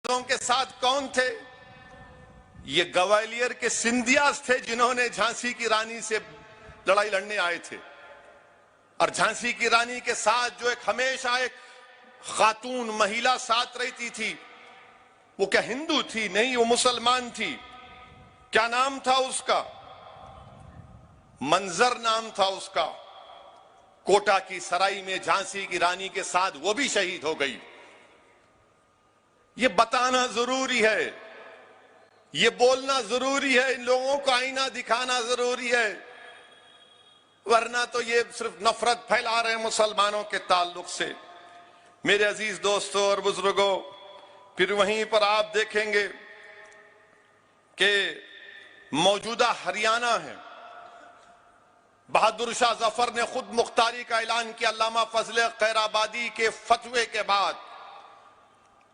अंग्रेजों के साथ कौन थे? ये ग्वालियर के सिंधियास थे जिन्होंने झांसी की रानी से लड़ाई लड़ने आए थे। और झांसी की रानी के साथ जो एक हमेशा एक खातून महिला साथ रहती थी, वो क्या हिंदू थी? नहीं, वो मुसलमान थी। क्या नाम था उसका? मंजर नाम था उसका। कोटा की सराय में झांसी की रानी के साथ वो भी शहीद हो गई। ये बताना जरूरी है, ये बोलना जरूरी है, इन लोगों को आईना दिखाना जरूरी है, वरना तो ये सिर्फ नफरत फैला रहे हैं मुसलमानों के ताल्लुक से। मेरे अजीज दोस्तों और बुजुर्गों, फिर वहीं पर आप देखेंगे कि मौजूदा हरियाणा है, बहादुर शाह जफर ने खुद मुख्तारी का ऐलान किया अल्लामा फजले खैराबादी के फतवे के बाद।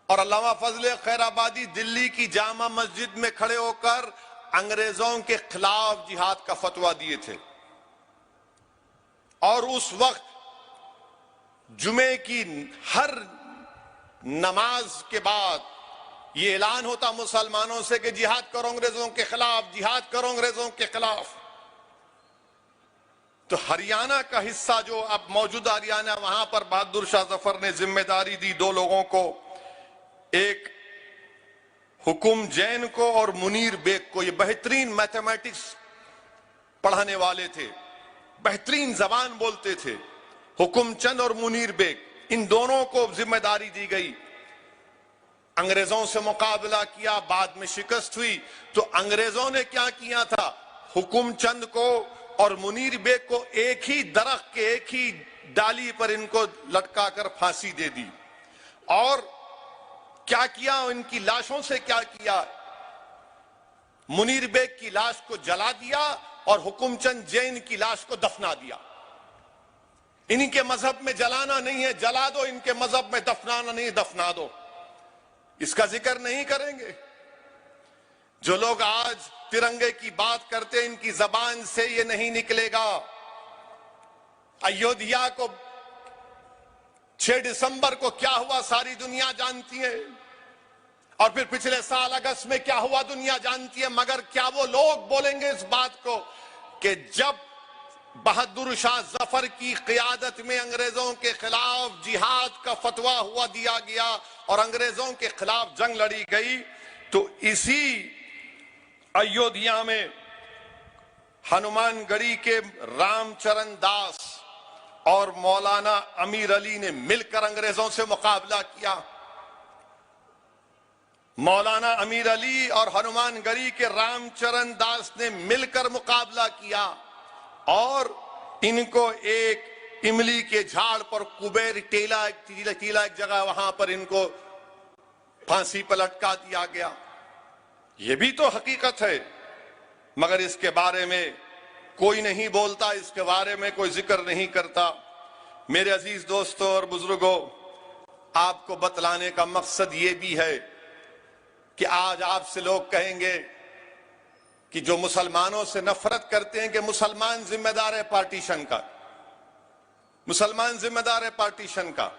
और अल्लामा फजले खैराबादी दिल्ली की जामा मस्जिद में खड़े होकर अंग्रेजों के खिलाफ जिहाद का फतवा दिए थे। और उस वक्त जुमे की हर नमाज के बाद यह ऐलान होता मुसलमानों से कि जिहाद करो अंग्रेजों के खिलाफ, जिहाद करो अंग्रेजों के खिलाफ। तो हरियाणा का हिस्सा जो अब मौजूदा हरियाणा, वहां पर बहादुर शाह जफर ने जिम्मेदारी दी दो लोगों को, एक हुकुम जैन को और मुनीर बेग को। ये बेहतरीन मैथमेटिक्स पढ़ाने वाले थे, बेहतरीन जबान बोलते थे। हुकुम चंद और मुनीर बेग, इन दोनों को जिम्मेदारी दी गई। अंग्रेजों से मुकाबला किया, बाद में शिकस्त हुई। तो अंग्रेजों ने क्या किया था? हुकुम चंद को और मुनीर बेग को एक ही दरख्त के एक ही डाली पर इनको लटकाकर फांसी दे दी। और क्या किया? इनकी लाशों से क्या किया? मुनीर बेग की लाश को जला दिया और हुकुमचंद जैन की लाश को दफना दिया। इनके मजहब में जलाना नहीं है, जला दो, इनके मजहब में दफनाना नहीं, दफना दो। इसका जिक्र नहीं करेंगे। जो लोग आज तिरंगे की बात करते हैं, इनकी जबान से ये नहीं निकलेगा। अयोध्या को 6 दिसंबर को क्या हुआ सारी दुनिया जानती है, और फिर पिछले साल अगस्त में क्या हुआ दुनिया जानती है। मगर क्या वो लोग बोलेंगे इस बात को कि जब बहादुर शाह जफर की क़ियादत में अंग्रेजों के खिलाफ जिहाद का फतवा हुआ दिया गया और अंग्रेजों के खिलाफ जंग लड़ी गई, तो इसी अयोध्या में हनुमानगढ़ी के रामचरण दास और मौलाना अमीर अली ने मिलकर अंग्रेजों से मुकाबला किया। मौलाना अमीर अली और हनुमानगढ़ी के रामचरण दास ने मिलकर मुकाबला किया और इनको एक इमली के झाड़ पर कुबेर टीला एक जगह, वहां पर इनको फांसी पर लटका दिया गया। यह भी तो हकीकत है, मगर इसके बारे में कोई नहीं बोलता, इसके बारे में कोई जिक्र नहीं करता। मेरे अजीज दोस्तों और बुजुर्गों, आपको बतलाने का मकसद ये भी है कि आज आपसे लोग कहेंगे कि जो मुसलमानों से नफरत करते हैं कि मुसलमान जिम्मेदार है पार्टीशन का, मुसलमान जिम्मेदार है पार्टीशन का,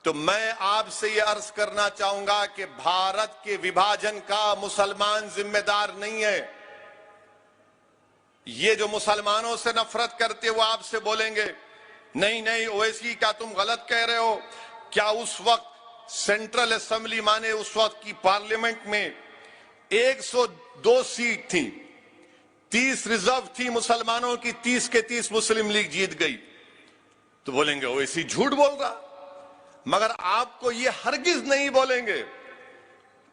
तो मैं आपसे ये अर्ज करना चाहूंगा कि भारत के विभाजन का मुसलमान जिम्मेदार नहीं है। ये जो मुसलमानों से नफरत करते वो आपसे बोलेंगे नहीं नहीं ओवैसी, क्या तुम गलत कह रहे हो? क्या उस वक्त सेंट्रल असेंबली माने उस वक्त की पार्लियामेंट में 102 सीट थी, 30 रिजर्व थी मुसलमानों की, 30 के 30 मुस्लिम लीग जीत गई। तो बोलेंगे ओवैसी झूठ बोल रहा। मगर आपको ये हरगिज नहीं बोलेंगे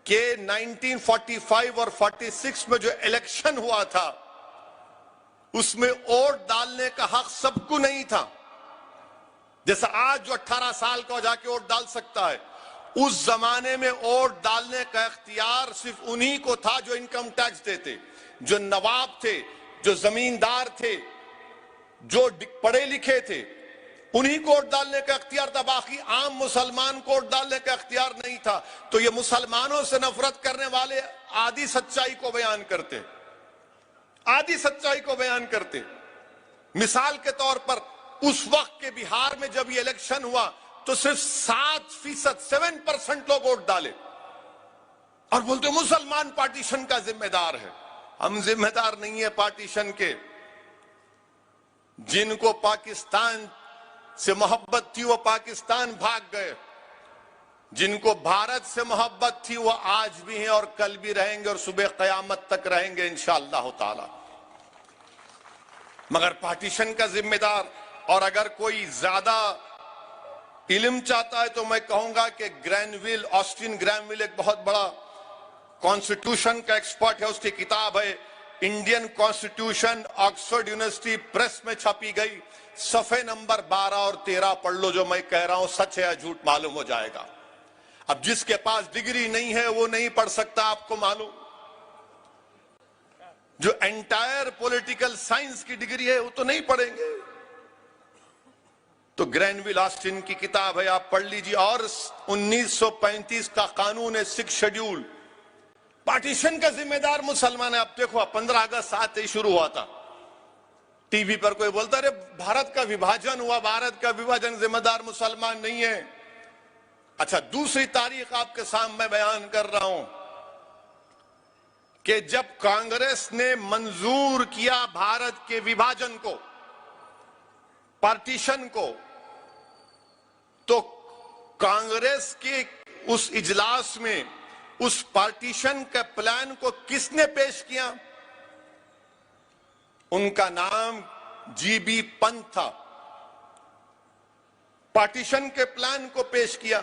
कि 1945 और 46 में जो इलेक्शन हुआ था उसमें वोट डालने का हक सबको नहीं था। जैसा आज जो 18 साल का जाके वोट डाल सकता है, उस जमाने में वोट डालने का इख्तियार सिर्फ उन्हीं को था जो इनकम टैक्स देते, जो नवाब थे, जो जमींदार थे, जो पढ़े लिखे थे, उन्हीं को वोट डालने का इख्तियार था। बाकी आम मुसलमान को वोट डालने का इख्तियार नहीं था। तो ये मुसलमानों से नफरत करने वाले आधी सच्चाई को बयान करते, आधी सच्चाई को बयान करते। मिसाल के तौर पर उस वक्त के बिहार में जब ये इलेक्शन हुआ तो सिर्फ 7% लोग वोट डाले। और बोलते मुसलमान पार्टीशन का जिम्मेदार है। हम जिम्मेदार नहीं है पार्टीशन के। जिनको पाकिस्तान से मोहब्बत थी वो पाकिस्तान भाग गए, जिनको भारत से मोहब्बत थी वो आज भी हैं और कल भी रहेंगे और सुबह कयामत तक रहेंगे इंशाअल्लाह ताला। मगर पार्टीशन का जिम्मेदार, और अगर कोई ज्यादा इल्म चाहता है तो मैं कहूंगा कि ग्रैनविल, ऑस्टिन ग्रैनविल एक बहुत बड़ा कॉन्स्टिट्यूशन का एक्सपर्ट है, उसकी किताब है Indian constitution, Oxford university press में छपी गई, सफे नंबर 12 और 13 पढ़ लो। जो मैं कह रहा हूं सच है या झूठ मालूम हो जाएगा। अब जिसके पास डिग्री नहीं है वो नहीं पढ़ सकता, आपको मालूम। जो एंटायर पॉलिटिकल साइंस की डिग्री है वो तो नहीं पढ़ेंगे। तो ग्रैनविल ऑस्टिन की किताब है, आप पढ़ लीजिए। और 1935 का कानून है, 6 शेड्यूल, पार्टीशन का जिम्मेदार मुसलमान है। अब देखो 15 अगस्त आते ही शुरू हुआ था, टीवी पर कोई बोलता अरे भारत का विभाजन हुआ, भारत का विभाजन जिम्मेदार मुसलमान नहीं है। अच्छा, दूसरी तारीख आपके सामने बयान कर रहा हूं कि जब कांग्रेस ने मंजूर किया भारत के विभाजन को, पार्टीशन को, तो कांग्रेस के उस इजलास में उस पार्टीशन के प्लान को किसने पेश किया? उनका नाम जीबी पंत था। पार्टीशन के प्लान को पेश किया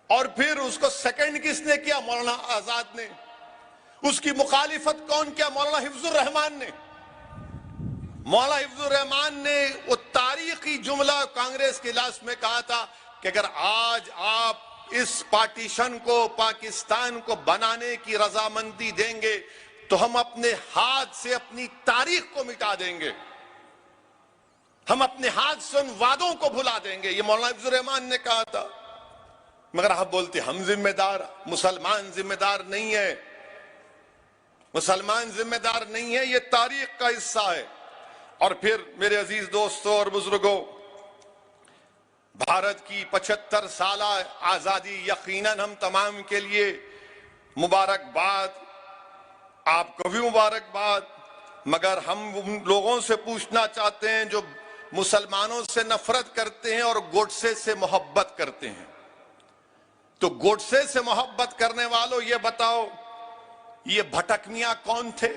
और फिर उसको सेकंड किसने किया? मौलाना आजाद ने। उसकी मुखालिफत कौन किया? मौलाना हिफ्जुर रहमान ने। मौलाना हिफ्जुर रहमान ने वो तारीखी जुमला कांग्रेस के इजलास में कहा था कि अगर आज आप इस पार्टीशन को, पाकिस्तान को बनाने की रजामंदी देंगे तो हम अपने हाथ से अपनी तारीख को मिटा देंगे, हम अपने हाथ से उन वादों को भुला देंगे। ये मौलाना हिफ्जुर रहमान ने कहा था। मगर आप बोलते हम जिम्मेदार, मुसलमान जिम्मेदार नहीं है, मुसलमान जिम्मेदार नहीं है, ये तारीख का हिस्सा है। और फिर मेरे अजीज दोस्तों और बुजुर्गों, भारत की 75 साल आजादी यकीनन हम तमाम के लिए मुबारकबाद, आपको भी मुबारकबाद। मगर हम उन लोगों से पूछना चाहते हैं जो मुसलमानों से नफरत करते हैं और गोडसे से मोहब्बत करते हैं। तो गोडसे से मोहब्बत करने वालों ये बताओ, ये भटक मियां कौन थे?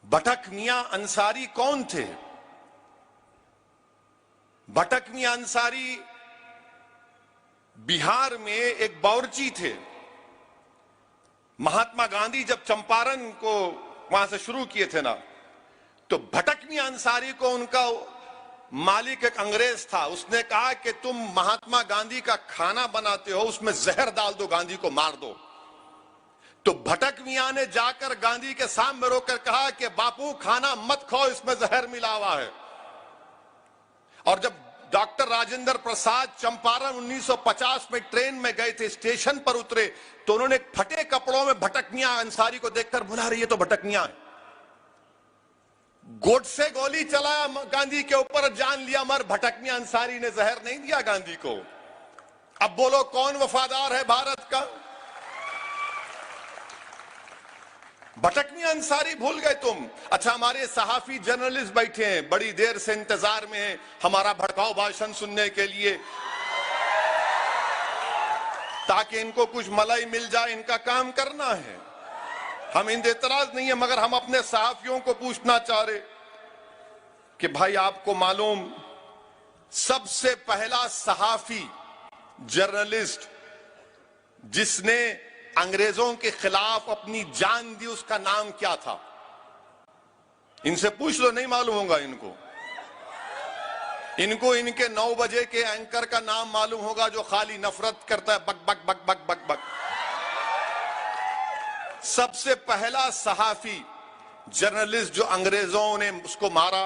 भटक मियां अंसारी कौन थे? भटक मियां अंसारी बिहार में एक बावर्ची थे। महात्मा गांधी जब चंपारण को वहां से शुरू किए थे ना, तो भटक मियां अंसारी को उनका मालिक एक अंग्रेज था, उसने कहा कि तुम महात्मा गांधी का खाना बनाते हो, उसमें जहर डाल दो, गांधी को मार दो। तो भटक मियां ने जाकर गांधी के सामने रोकर कहा कि बापू खाना मत खाओ, इसमें जहर मिला हुआ है। और जब डॉक्टर राजेंद्र प्रसाद चंपारण 1950 में ट्रेन में गए थे, स्टेशन पर उतरे तो उन्होंने फटे कपड़ों में भटक मियां अंसारी को देखकर बुला रही है तो भटक मियां है। गोडसे गोली चलाया गांधी के ऊपर, जान लिया मर, भटक मियां अंसारी ने जहर नहीं दिया गांधी को। अब बोलो कौन वफादार है भारत का? भटक मियां अंसारी भूल गए तुम। अच्छा, हमारे सहाफी जर्नलिस्ट बैठे हैं, बड़ी देर से इंतजार में हैं हमारा भड़काऊ भाषण सुनने के लिए, ताकि इनको कुछ मलाई मिल जाए, इनका काम करना है। हम इन एतराज नहीं है, मगर हम अपने सहाफियों को पूछना चाह रहे कि भाई आपको मालूम, सबसे पहला सहाफी जर्नलिस्ट जिसने अंग्रेजों के खिलाफ अपनी जान दी, उसका नाम क्या था? इनसे पूछ लो, नहीं मालूम होगा इनको। इनको इनके 9 बजे के एंकर का नाम मालूम होगा जो खाली नफरत करता है, बक बक बक बक बक बक। सबसे पहला सहाफी जर्नलिस्ट जो अंग्रेजों ने उसको मारा,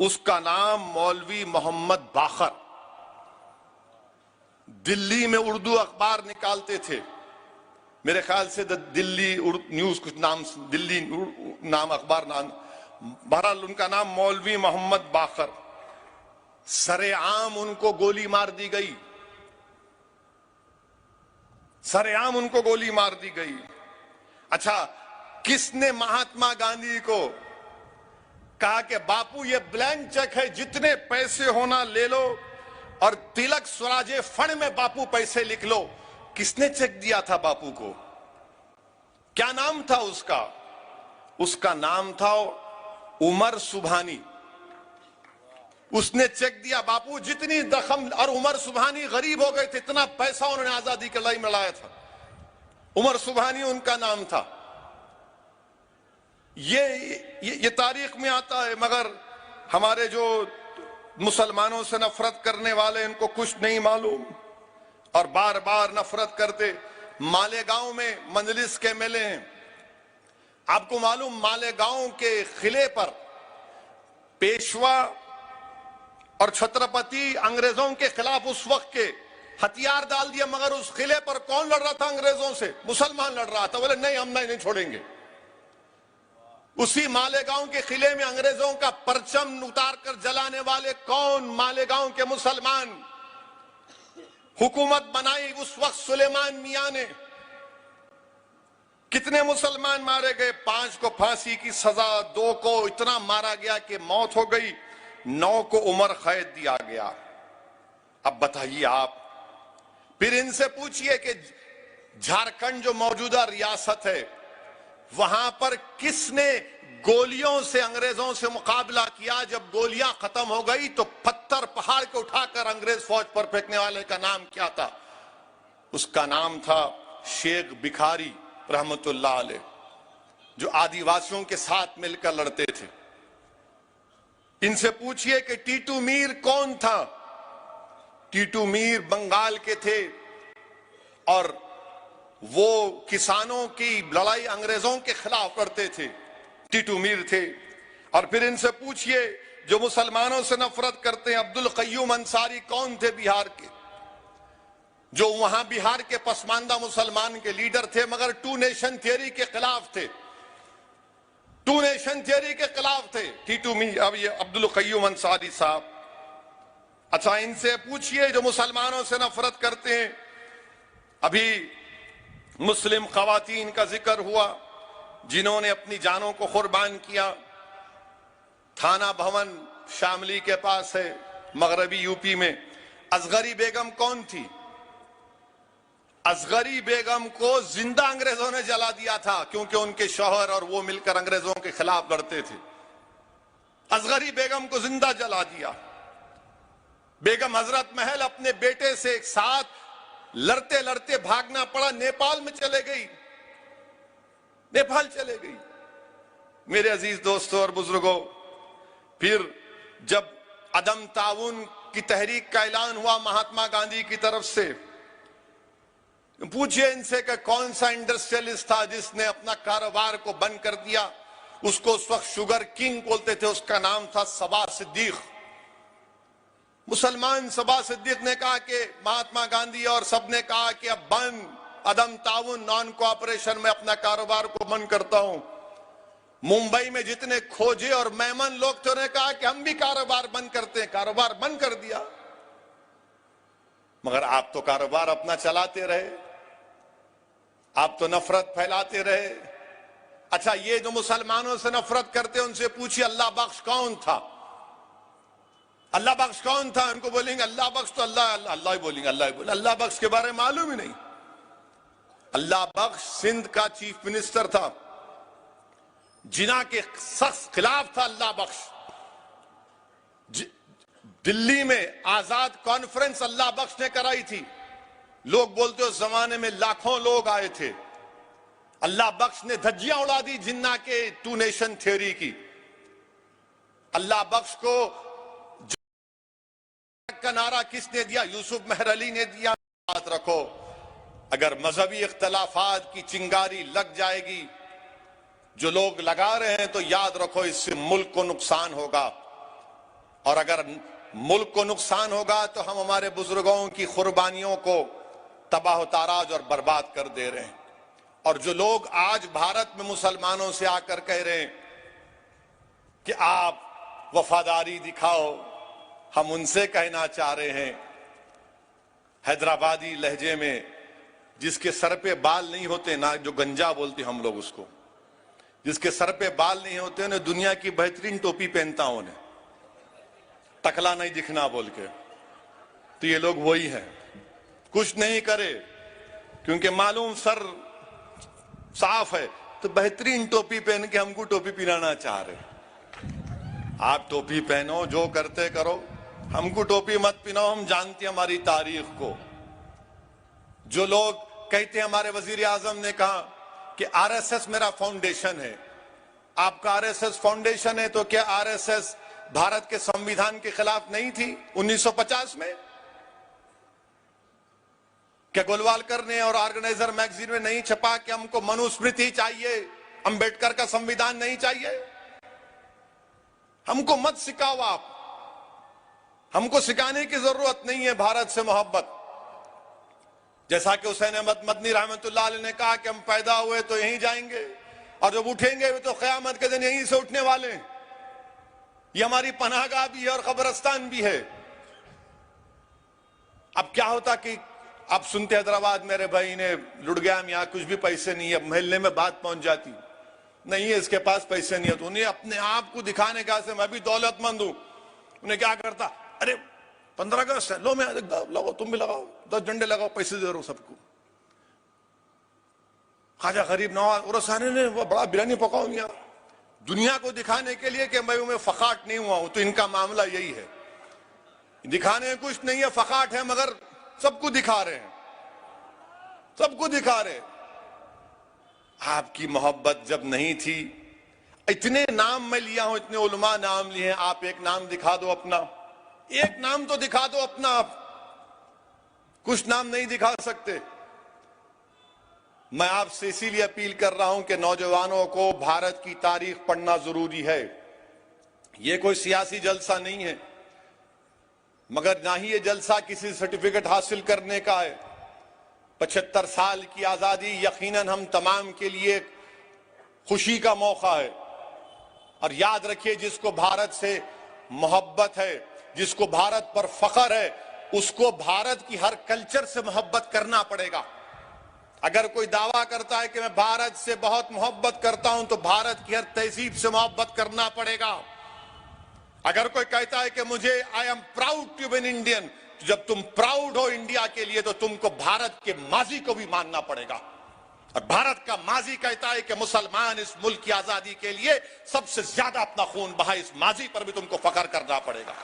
उसका नाम मौलवी मोहम्मद बाखर। दिल्ली में उर्दू अखबार निकालते थे, मेरे ख्याल से दिल्ली न्यूज कुछ नाम, दिल्ली नाम अखबार नाम, बहरहाल उनका नाम मौलवी मोहम्मद बाखर। सरेआम उनको गोली मार दी गई। सरेआम उनको गोली मार दी गई। अच्छा, किसने महात्मा गांधी को कहा कि बापू ये ब्लैंक चेक है, जितने पैसे होना ले लो और तिलक स्वराजे फंड में बापू पैसे लिख लो? किसने चेक दिया था बापू को? क्या नाम था उसका? उसका नाम था उमर सुबहानी। उसने चेक दिया, बापू जितनी दखम, और उमर सुबहानी गरीब हो गए थे, इतना पैसा उन्होंने आजादी की लड़ाई में लाया था। उमर सुबहानी उनका नाम था। ये तारीख में आता है। मगर हमारे जो मुसलमानों से नफरत करने वाले, इनको कुछ नहीं मालूम और बार बार नफरत करते। मालेगांव में मंजलिस के मेले हैं। आपको मालूम, मालेगांव के किले पर पेशवा और छत्रपति अंग्रेजों के खिलाफ उस वक्त के हथियार डाल दिया, मगर उस किले पर कौन लड़ रहा था अंग्रेजों से? मुसलमान लड़ रहा था। बोले नहीं, हम नहीं छोड़ेंगे। उसी मालेगांव के किले में अंग्रेजों का परचम उतार कर जलाने वाले कौन? मालेगांव के मुसलमान। हुकूमत बनाई उस वक्त सुलेमान मियां ने। कितने मुसलमान मारे गए? 5 को फांसी की सजा, 2 को इतना मारा गया कि मौत हो गई, 9 को उम्र कैद दिया गया। अब बताइए आप, फिर इनसे पूछिए कि झारखंड जो मौजूदा रियासत है, वहां पर किसने गोलियों से अंग्रेजों से मुकाबला किया? जब गोलियां खत्म हो गई तो पत्थर पहाड़ को उठाकर अंग्रेज फौज पर फेंकने वाले का नाम क्या था? उसका नाम था शेख भिखारी रहमतुल्लाह अलैह, जो आदिवासियों के साथ मिलकर लड़ते थे। इनसे पूछिए कि टीटू मीर कौन था? टीटू मीर बंगाल के थे और वो किसानों की लड़ाई अंग्रेजों के खिलाफ लड़ते थे। टीटू मीर थे। और फिर इनसे पूछिए जो मुसलमानों से नफरत करते हैं, अब्दुल कय्यूम अंसारी कौन थे? बिहार के, जो वहां बिहार के पसमानदा मुसलमान के लीडर थे, मगर 2 नेशन थियरी के खिलाफ थे। 2 नेशन थियरी के खिलाफ थे टीटू मीर, अब ये अब्दुल कय्यूम अंसारी साहब। अच्छा, इनसे पूछिए जो मुसलमानों से नफरत करते हैं। अभी मुस्लिम खवातीन का जिक्र हुआ जिन्होंने अपनी जानों को कुर्बान किया। थाना भवन शामली के पास है, मगरबी यूपी में। असगरी बेगम कौन थी? असगरी बेगम को जिंदा अंग्रेजों ने जला दिया था, क्योंकि उनके शौहर और वो मिलकर अंग्रेजों के खिलाफ लड़ते थे। असगरी बेगम को जिंदा जला दिया। बेगम हजरत महल अपने बेटे से एक साथ लड़ते लड़ते भागना पड़ा, नेपाल में चले गई, नेपाल चले गई। मेरे अजीज दोस्तों और बुजुर्गों, फिर जब अदम ताउन की तहरीक का ऐलान हुआ महात्मा गांधी की तरफ से, पूछिए इनसे कि कौन सा इंडस्ट्रियलिस्ट था जिसने अपना कारोबार को बंद कर दिया? उसको उस वक्त शुगर किंग बोलते थे, उसका नाम था सबा सिद्दीक। मुसलमान सबा सिद्दीक ने कहा कि महात्मा गांधी और सबने कहा कि अब बंद, अदम ताउन, नॉन कोऑपरेशन में अपना कारोबार को बंद करता हूं। मुंबई में जितने खोजे और मेमन लोग थे, उन्होंने कहा कि हम भी कारोबार बंद करते हैं, कारोबार बंद कर दिया। मगर आप तो कारोबार अपना चलाते रहे, आप तो नफरत फैलाते रहे। अच्छा, ये जो मुसलमानों से नफरत करते, उनसे पूछिए अल्लाह बख्श कौन था? अल्लाह बख्श कौन था? उनको बोलेंगे अल्लाह बख्श तो अल्लाह अल्लाह ही बोलेंगे, अल्लाह ही बोले। अल्लाह बख्श के बारे में मालूम ही नहीं। अल्लाह बख्श सिंध का चीफ मिनिस्टर था, जिना के सख्त खिलाफ था अल्लाह बख्श। दिल्ली में आजाद कॉन्फ्रेंस अल्लाह बख्श ने कराई थी। लोग बोलते उस जमाने में लाखों लोग आए थे। अल्लाह बख्श ने धज्जियां उड़ा दी जिन्ना के 2 नेशन थ्योरी की। अल्लाह बख्श को का नारा किसने दिया? यूसुफ मेहर अली ने दिया। याद रखो, अगर मजहबी इख्तलाफात की चिंगारी लग जाएगी, जो लोग लगा रहे हैं, तो याद रखो इससे मुल्क को नुकसान होगा। और अगर मुल्क को नुकसान होगा तो हम हमारे बुजुर्गों की कुर्बानियों को तबाह ताराज और बर्बाद कर दे रहे हैं। और जो लोग आज भारत में मुसलमानों से आकर कह रहे हैं कि आप वफादारी दिखाओ, हम उनसे कहना चाह रहे हैं हैदराबादी लहजे में, जिसके सर पे बाल नहीं होते ना, जो गंजा बोलते हम लोग उसको, जिसके सर पे बाल नहीं होते ना, दुनिया की बेहतरीन टोपी पहनता हूं उन्हें, टकला नहीं दिखना बोल के। तो ये लोग वही हैं, कुछ नहीं करे क्योंकि मालूम सर साफ है, तो बेहतरीन टोपी पहन के हमको टोपी पिलाना चाह रहे। आप टोपी पहनो, जो करते करो, हमको टोपी मत पिनाओ, हम जानते हैं हमारी तारीख को। जो लोग कहते हैं, हमारे वजीर आजम ने कहा कि आरएसएस मेरा फाउंडेशन है। आपका आरएसएस फाउंडेशन है तो क्या आरएसएस भारत के संविधान के खिलाफ नहीं थी 1950 में? क्या गोलवालकर ने और ऑर्गेनाइजर मैगजीन में नहीं छपा कि हमको मनुस्मृति चाहिए, अंबेडकर का संविधान नहीं चाहिए? हमको मत सिखाओ आप, हमको सिखाने की जरूरत नहीं है भारत से मोहब्बत। जैसा कि हुसैन अहमद मदनी रहमतुल्लाह अलैह ने कहा कि हम पैदा हुए तो यहीं जाएंगे और जब उठेंगे तो क़यामत के दिन यहीं से उठने वाले हैं। ये हमारी पनाहगाह भी है और कब्रिस्तान भी है। अब क्या होता कि आप सुनते हैदराबाद मेरे भाई ने लुट गया, यहाँ कुछ भी पैसे नहीं है, महल्ले में बात पहुंच जाती, नहीं है इसके पास पैसे नहीं है, तो उन्हें अपने आप को दिखाने का से मैं भी दौलतमंद हूं। उन्हें क्या करता, अरे 15 अगस्त है, लो मैं लगाओ, तुम भी लगाओ, 10 झंडे लगाओ, पैसे दे रहा हूं सबको। ख्वाजा गरीब नवाज उरसानी ने वो बड़ा बिरयानी पकाओ यहाँ, दुनिया को दिखाने के लिए कि मैं फकाट नहीं हुआ हूं। तो इनका मामला यही है, दिखाने कुछ नहीं है, फकाट है, मगर सबको दिखा रहे हैं, सबको दिखा रहे। आपकी मोहब्बत जब नहीं थी, इतने नाम मैं लिया हूं, इतने उलमा नाम लिए हैं, आप एक नाम दिखा दो अपना, एक नाम तो दिखा दो अपना। आप कुछ नाम नहीं दिखा सकते। मैं आपसे इसीलिए अपील कर रहा हूं कि नौजवानों को भारत की तारीख पढ़ना जरूरी है। यह कोई सियासी जलसा नहीं है, मगर ना ही ये जलसा किसी सर्टिफिकेट हासिल करने का है। 75 साल की आजादी यकीनन हम तमाम के लिए खुशी का मौका है। और याद रखिए, जिसको भारत से मोहब्बत है, जिसको भारत पर फख्र है, उसको भारत की हर कल्चर से मोहब्बत करना पड़ेगा। अगर कोई दावा करता है कि मैं भारत से बहुत मोहब्बत करता हूं, तो भारत की हर तहजीब से मोहब्बत करना पड़ेगा। अगर कोई कहता है कि मुझे I am proud to be an Indian, तो जब तुम प्राउड हो इंडिया के लिए, तो तुमको भारत के माजी को भी मानना पड़ेगा। और भारत का माजी कहता है कि मुसलमान इस मुल्क की आजादी के लिए सबसे ज्यादा अपना खून बहा, इस माजी पर भी तुमको फख्र करना पड़ेगा।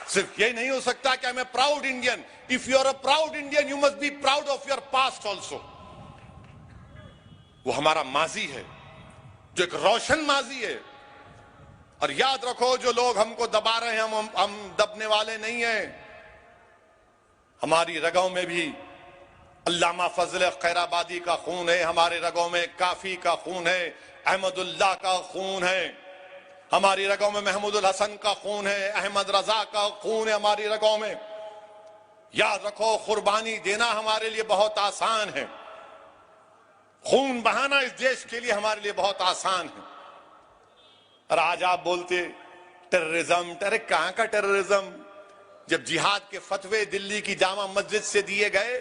सिर्फ ये नहीं हो सकता कि I am a proud Indian. If you are a proud Indian, you must be proud of your past also. वो हमारा माजी है, जो एक रोशन माजी है। और याद रखो, जो लोग हमको दबा रहे हैं, हम दबने वाले नहीं हैं। हमारी रगों में भी अल्लामा फजल खैराबादी का खून है, हमारे रगों में काफी का खून है, अहमदुल्लाह का खून है, हमारी रगों में महमूदुल हसन का खून है, अहमद रजा का खून है हमारी रगों में। याद रखो, कुर्बानी देना हमारे लिए बहुत आसान है, खून बहाना इस देश के लिए हमारे लिए बहुत आसान है। और आज आप बोलते टेररिज्म, अरे कहां का टेररिज्म? जब जिहाद के फतवे दिल्ली की जामा मस्जिद से दिए गए,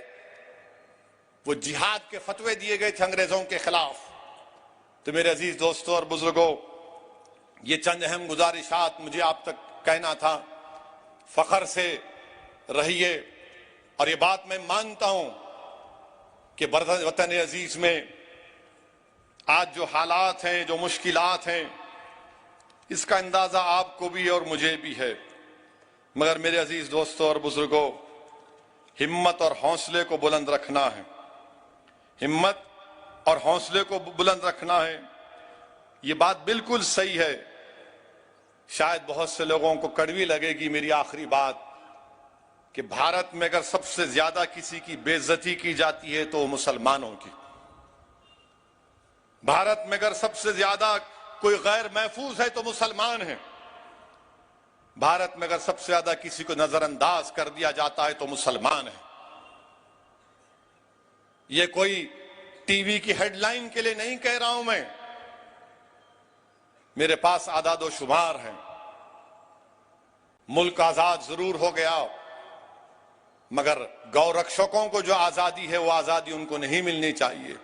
वो जिहाद के फतवे दिए गए थे अंग्रेजों के खिलाफ। तो मेरे अजीज दोस्तों और बुजुर्गों, ये चंद अहम गुजारिशात मुझे आप तक कहना था। फख्र से रहिए। और ये बात मैं मानता हूं कि वतन अजीज में आज जो हालात हैं, जो मुश्किलात हैं, इसका अंदाजा आपको भी और मुझे भी है। मगर मेरे अजीज दोस्तों और बुजुर्गों, हिम्मत और हौसले को बुलंद रखना है, हिम्मत और हौसले को बुलंद रखना है। ये बात बिल्कुल सही है। शायद बहुत से लोगों को कड़वी लगेगी मेरी आखिरी बात, कि भारत में अगर सबसे ज्यादा किसी की बेइज्जती की जाती है तो मुसलमानों की। भारत में अगर सबसे ज्यादा कोई गैर महफूज है तो मुसलमान है। भारत में अगर सबसे ज्यादा किसी को नजरअंदाज कर दिया जाता है तो मुसलमान है। ये कोई टीवी की हेडलाइन के लिए नहीं कह रहा हूं मैं, मेरे पास आदाद शुमार हैं। मुल्क आजाद जरूर हो गया, मगर गौरक्षकों को जो आजादी है वो आजादी उनको नहीं मिलनी चाहिए।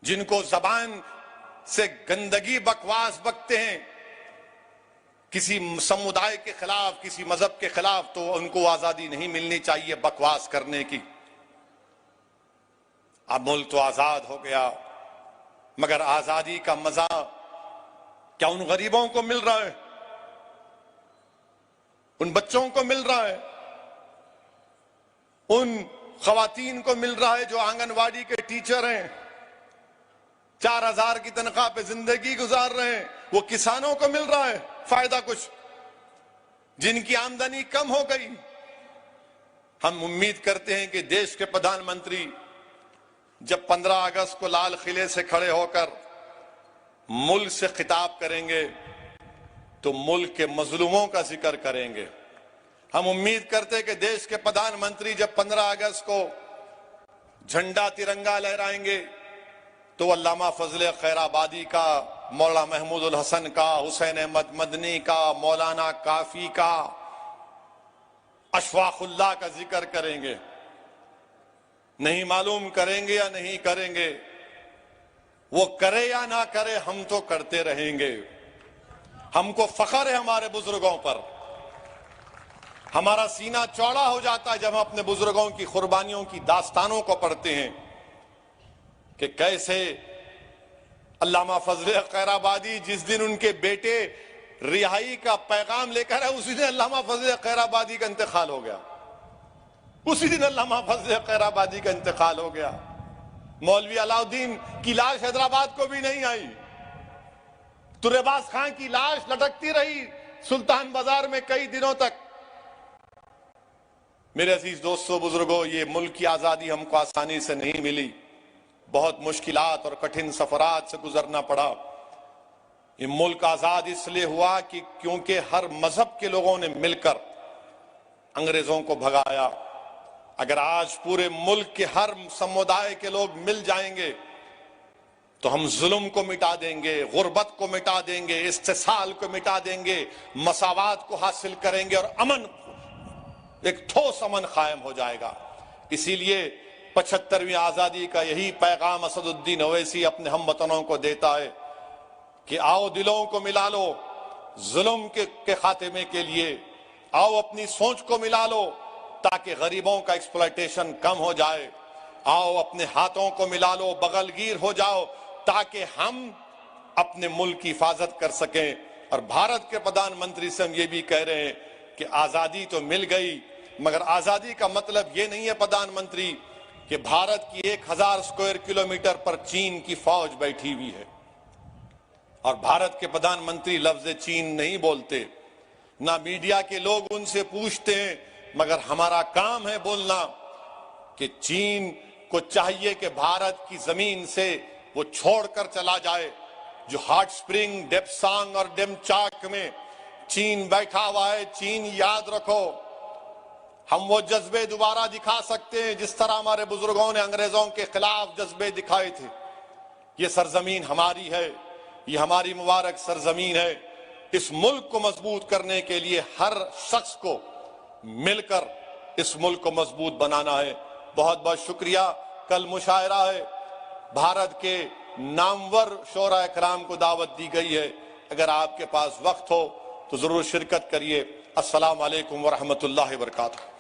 जिनको जबान से गंदगी बकवास बकते हैं किसी समुदाय के खिलाफ, किसी मजहब के खिलाफ, तो उनको आजादी नहीं मिलनी चाहिए बकवास करने की। अब मुल्क तो आजाद हो गया, मगर आजादी का मजा क्या उन गरीबों को मिल रहा है? उन बच्चों को मिल रहा है? उन खवातीन को मिल रहा है जो आंगनवाड़ी के टीचर हैं, 4000 की तनख्वाह पे जिंदगी गुजार रहे हैं? वो किसानों को मिल रहा है फायदा कुछ, जिनकी आमदनी कम हो गई? हम उम्मीद करते हैं कि देश के प्रधानमंत्री जब 15 अगस्त को लाल किले से खड़े होकर मुल्क से खिताब करेंगे तो मुल्क के मजलूमों का जिक्र करेंगे। हम उम्मीद करते हैं कि देश के प्रधानमंत्री जब 15 अगस्त को झंडा तिरंगा लहराएंगे तो अल्लामा फजल खैराबादी का, मौलाना महमूदुल हसन का, हुसैन अहमद मदनी का, मौलाना काफी का, अशफाकुल्लाह का जिक्र करेंगे। नहीं मालूम करेंगे या नहीं करेंगे, वो करे या ना करे, हम तो करते रहेंगे। हमको फख्र है हमारे बुजुर्गों पर। हमारा सीना चौड़ा हो जाता है जब हम अपने बुजुर्गों की कुर्बानियों की दास्तानों को पढ़ते हैं कि कैसे अल्लामा फजल खैराबादी जिस दिन उनके बेटे रिहाई का पैगाम लेकर आए उसी दिन अल्लामा फजल खैराबादी का इंतकाल हो गया। उसी दिन अल्लामा फजल खैराबादी का इंतकाल हो गया। मौलवी अलाउद्दीन की लाश हैदराबाद को भी नहीं आई। तुर्रेबाज खान की लाश लटकती रही सुल्तान बाजार में कई दिनों तक। मेरे अजीज दोस्तों, बुजुर्गों, ये मुल्क की आजादी हमको आसानी से नहीं मिली। बहुत मुश्किलात और कठिन सफरात से गुजरना पड़ा। ये मुल्क आजाद इसलिए हुआ कि क्योंकि हर मजहब के लोगों ने मिलकर अंग्रेजों को भगाया। अगर आज पूरे मुल्क के हर समुदाय के लोग मिल जाएंगे तो हम जुल्म को मिटा देंगे, गुर्बत को मिटा देंगे, इस्तिसाल को मिटा देंगे, मसावात को हासिल करेंगे और अमन, एक ठोस अमन कायम हो जाएगा। इसीलिए 75वीं आजादी का यही पैगाम असदुद्दीन ओवैसी अपने हमवतनों को देता है कि आओ दिलों को मिला लो जुल्म के खात्मे के लिए, आओ अपनी सोच को मिला लो ताकि गरीबों का एक्सप्लॉयटेशन कम हो जाए, आओ अपने हाथों को मिला लो, बगलगीर हो जाओ ताकि हम अपने मुल्क की हिफाजत कर सकें। और भारत के प्रधानमंत्री से हम ये भी कह रहे हैं कि आजादी तो मिल गई, मगर आजादी का मतलब ये नहीं है प्रधानमंत्री कि भारत की 1000 स्क्वायर किलोमीटर पर चीन की फौज बैठी हुई है। और भारत के प्रधानमंत्री लफ्ज चीन नहीं बोलते, ना मीडिया के लोग उनसे पूछते हैं, मगर हमारा काम है बोलना कि चीन को चाहिए कि भारत की जमीन से वो छोड़कर चला जाए। जो हॉट स्प्रिंग, डेप्सांग और डेमचाक में चीन बैठा हुआ है, चीन याद रखो, हम वो जज्बे दोबारा दिखा सकते हैं जिस तरह हमारे बुजुर्गों ने अंग्रेजों के खिलाफ जज्बे दिखाए थे। ये सरजमीन हमारी है, ये हमारी मुबारक सरजमीन है। इस मुल्क को मजबूत करने के लिए हर शख्स को मिलकर इस मुल्क को मजबूत बनाना है। बहुत बहुत शुक्रिया। कल मुशायरा है, भारत के नामवर शोरा इकराम को दावत दी गई है। अगर आपके पास वक्त हो तो जरूर शिरकत करिए। अस्सलाम वालेकुम व रहमतुल्लाहि व बरकातुहू।